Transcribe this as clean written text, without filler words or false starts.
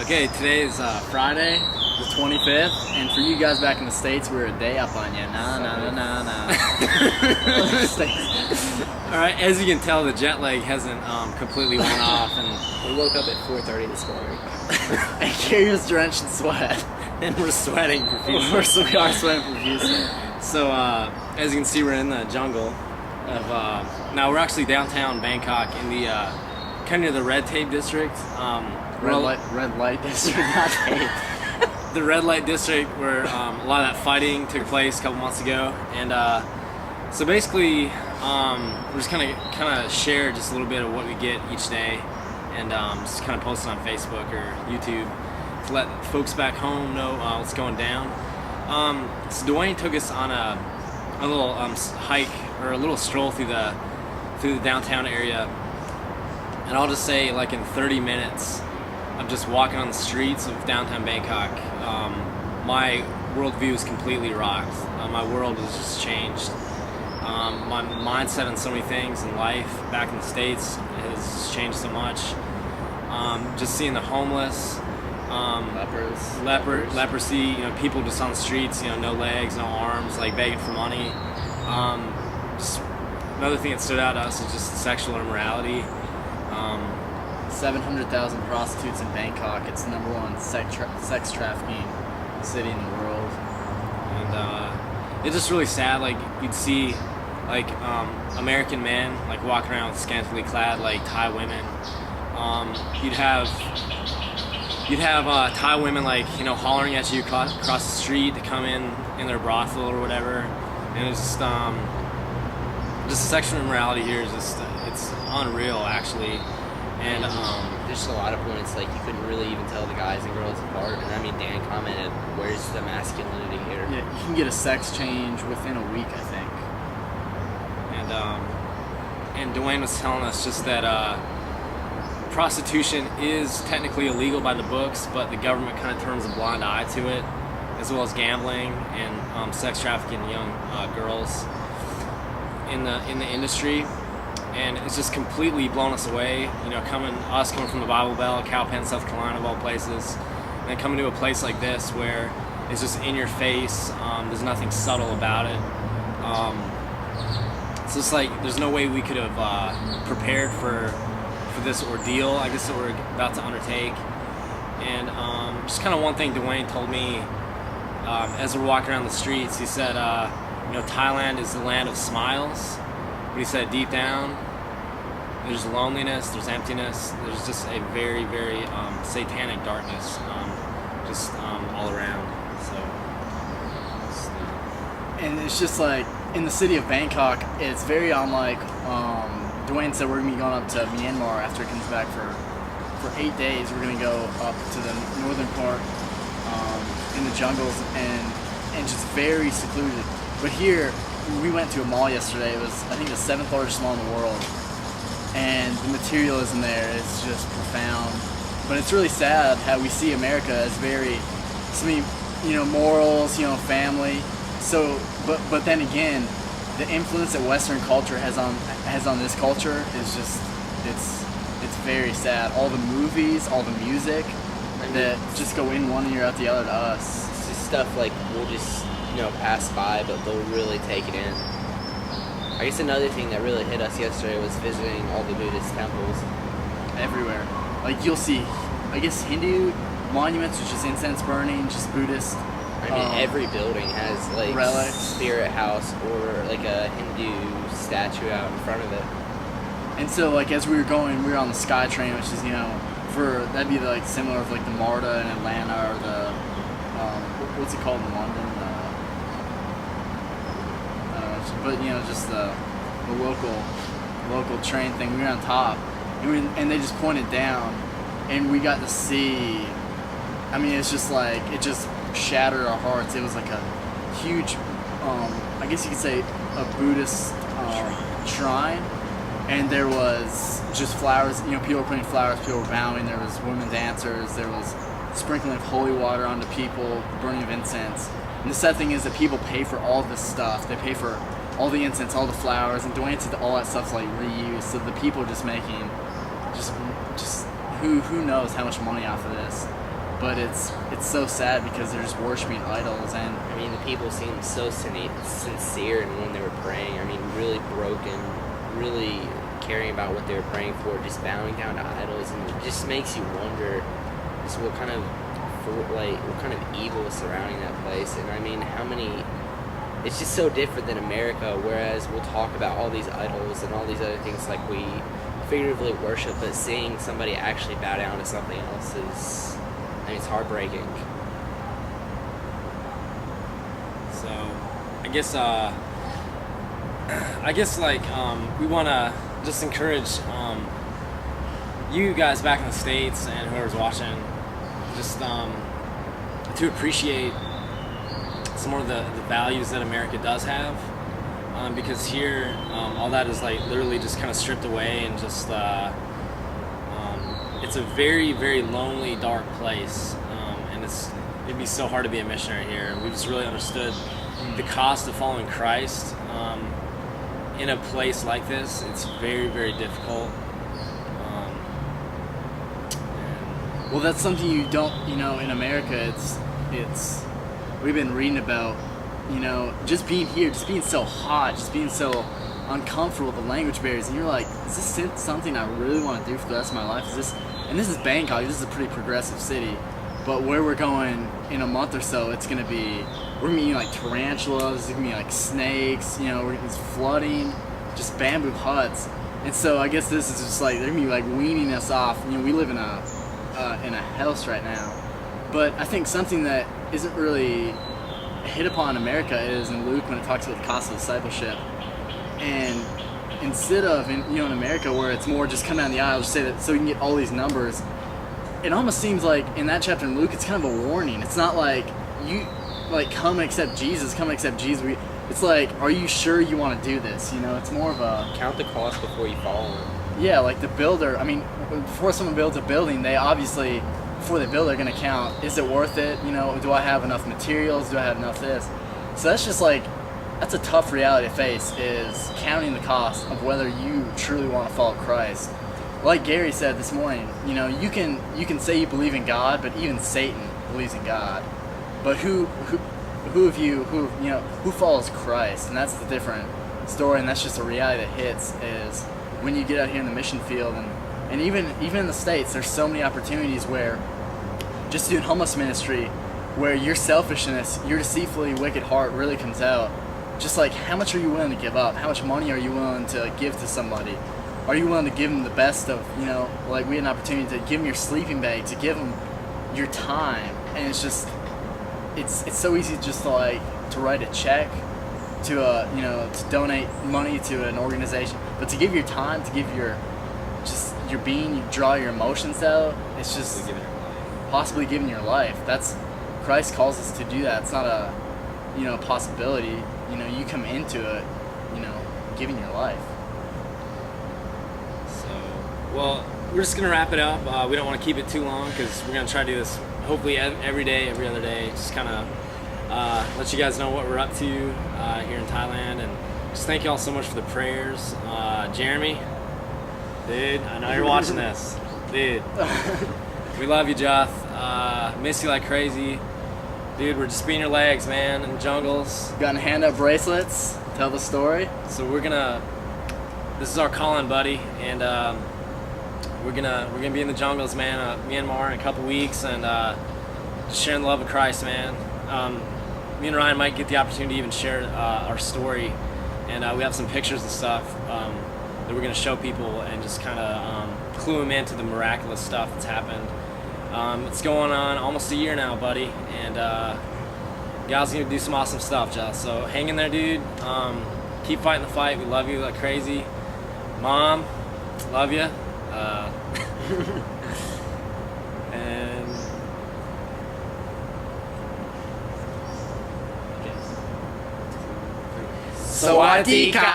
Okay, today is Friday, the 25th, and for you guys back in the States, we're a day up on you. Nah. Alright, as you can tell, the jet lag hasn't completely worn off, and We woke up at 4:30 this morning. and Gary's drenched in sweat. and we're sweating profusely. We are sweating profusely. So, as you can see, we're in the jungle of, now we're actually downtown Bangkok in the, kind of the red tape district. Red light district, not tape. The red light district where a lot of that fighting took place a couple months ago, and so basically we're just kind of share just a little bit of what we get each day, and just kind of post it on Facebook or YouTube to let folks back home know what's going down. So Dwayne took us on a little hike or a little stroll through the downtown area, and I'll just say, like, in 30 minutes of just walking on the streets of downtown Bangkok, my worldview is completely rocked. My world has just changed. My mindset on so many things in life back in the States has changed so much. Just seeing the homeless, leprosy, people just on the streets, no legs, no arms, like begging for money. Just another thing that stood out to us is just sexual immorality. 700,000 prostitutes in Bangkok. It's the number one sex trafficking city in the world. And it's just really sad. Like, you'd see, like, American men, like, walking around with scantily clad, like, Thai women. You'd have Thai women, like, hollering at you across the street to come in their brothel or whatever. And it's just sexual immorality here is just, it's unreal, actually. And There's just a lot of points, like, you couldn't really even tell the guys and girls apart. And I mean, Dan commented, where's the masculinity here? Yeah, you can get a sex change within a week, I think. And Dwayne was telling us just that prostitution is technically illegal by the books, but the government kind of turns a blind eye to it, as well as gambling and sex trafficking young girls in the industry. And it's just completely blown us away, coming from the Bible Belt, Cowpen, South Carolina, of all places, and then coming to a place like this where it's just in your face. There's nothing subtle about it. So it's like there's no way we could have prepared for this ordeal, I guess, that we're about to undertake. And just kind of one thing Dwayne told me as we're walking around the streets. He said, Thailand is the land of smiles. But he said deep down, there's loneliness, there's emptiness, there's just a very, very satanic darkness all around. And it's just like, in the city of Bangkok, it's very unlike, Dwayne said we're going to be going up to Myanmar after he comes back for 8 days. We're going to go up to the northern part in the jungles and just very secluded. But here, we went to a mall yesterday. It was, I think, the 7th largest mall in the world, and the materialism there is just profound. But it's really sad how we see America as very, morals, family. So, but then again, the influence that Western culture has on this culture is just, it's very sad. All the movies, all the music that just go in one ear out the other to us. It's just stuff like we'll just pass by, but they'll really take it in. I guess another thing that really hit us yesterday was visiting all the Buddhist temples. Everywhere. Like, you'll see, I guess, Hindu monuments, which is incense burning, just Buddhist. I mean, every building has, like, relics, spirit house or, like, a Hindu statue out in front of it. And so, like, as we were going, we were on the Sky Train, which is, that'd be, like, similar of, like, the MARTA in Atlanta, or the, what's it called in London? But just the local train thing. We were on top, and they just pointed down, and we got to see. I mean, it's just like, it just shattered our hearts. It was like a huge, I guess you could say, a Buddhist shrine, and there was just flowers. People were putting flowers, people were bowing. There was women dancers. There was sprinkling of holy water onto people, burning of incense. And the sad thing is that people pay for all this stuff. They pay for all the incense, all the flowers, and Dwayne said all that stuff's like reused. So the people are just making, just who knows how much money off of this, but it's so sad because they're just worshiping idols. And I mean, the people seemed so sincere and when they were praying. I mean, really broken, really caring about what they were praying for, just bowing down to idols, and it just makes you wonder just what kind of evil is surrounding that place. And I mean, how many? It's just so different than America. Whereas we'll talk about all these idols and all these other things like we figuratively worship, but seeing somebody actually bow down to something else is, I mean, it's heartbreaking. So, I guess we want to just encourage you guys back in the States and whoever's watching, just to appreciate some more of the values that America does have, because here all that is like literally just kind of stripped away, and just it's a very, very lonely, dark place, and it'd be so hard to be a missionary here. And we just really understood the cost of following Christ in a place like this. It's very, very difficult. Well, that's something you don't, in America, it's we've been reading about, just being here, just being so hot, just being so uncomfortable with the language barriers, and you're like, is this something I really want to do for the rest of my life? And this is Bangkok, this is a pretty progressive city, but where we're going in a month or so, we're gonna be eating like tarantulas, it's gonna be like snakes, it's flooding, just bamboo huts. And so I guess this is just like, they're gonna be like weaning us off. We live in a house right now, but I think something that isn't really hit upon in America is in Luke when it talks about the cost of discipleship. And instead of in America where it's more just come down the aisle, just say that so you can get all these numbers, it almost seems like in that chapter in Luke it's kind of a warning. It's not like you come and accept Jesus, it's like, are you sure you want to do this? It's more of a Count the cost before you follow him. Yeah, like the builder, I mean, before someone builds a building, they obviously, before they build, they're going to count, is it worth it? Do I have enough materials? Do I have enough this? So that's just like, that's a tough reality to face, is counting the cost of whether you truly want to follow Christ. Like Gary said this morning, you can say you believe in God, but even Satan believes in God. But who follows Christ? And that's the different story, and that's just a reality that hits, is when you get out here in the mission field, and even in the States, there's so many opportunities where just doing homeless ministry, where your selfishness, your deceitfully wicked heart really comes out. Just like, how much are you willing to give up? How much money are you willing to give to somebody? Are you willing to give them the best of, like we had an opportunity to give them your sleeping bag, to give them your time, and it's just, it's so easy just to write a check, to to donate money to an organization, but to give your time, to give your being, you draw your emotions out, it's just possibly giving your life. That's, Christ calls us to do that. It's not a possibility. You come into it giving your life. So, well, we're just gonna wrap it up. We don't want to keep it too long because we're gonna try to do this hopefully every day, every other day. Just kind of let you guys know what we're up to here in Thailand, and just thank you all so much for the prayers. Jeremy, dude, I know you're watching this, dude. We love you, Joth. Miss you like crazy, dude. We're just being your legs, man, in the jungles. Gotten hand up bracelets. Tell the story. So this is our call-in, buddy, and we're gonna be in the jungles, man, Myanmar in a couple weeks, and just sharing the love of Christ, man. Me and Ryan might get the opportunity to even share our story, and we have some pictures and stuff that we're gonna show people and just kind of clue them into the miraculous stuff that's happened. It's going on almost a year now, buddy, and God's gonna do some awesome stuff, Josh. So hang in there, dude. Keep fighting the fight. We love you like crazy. Mom, love you. And Sawadee ka!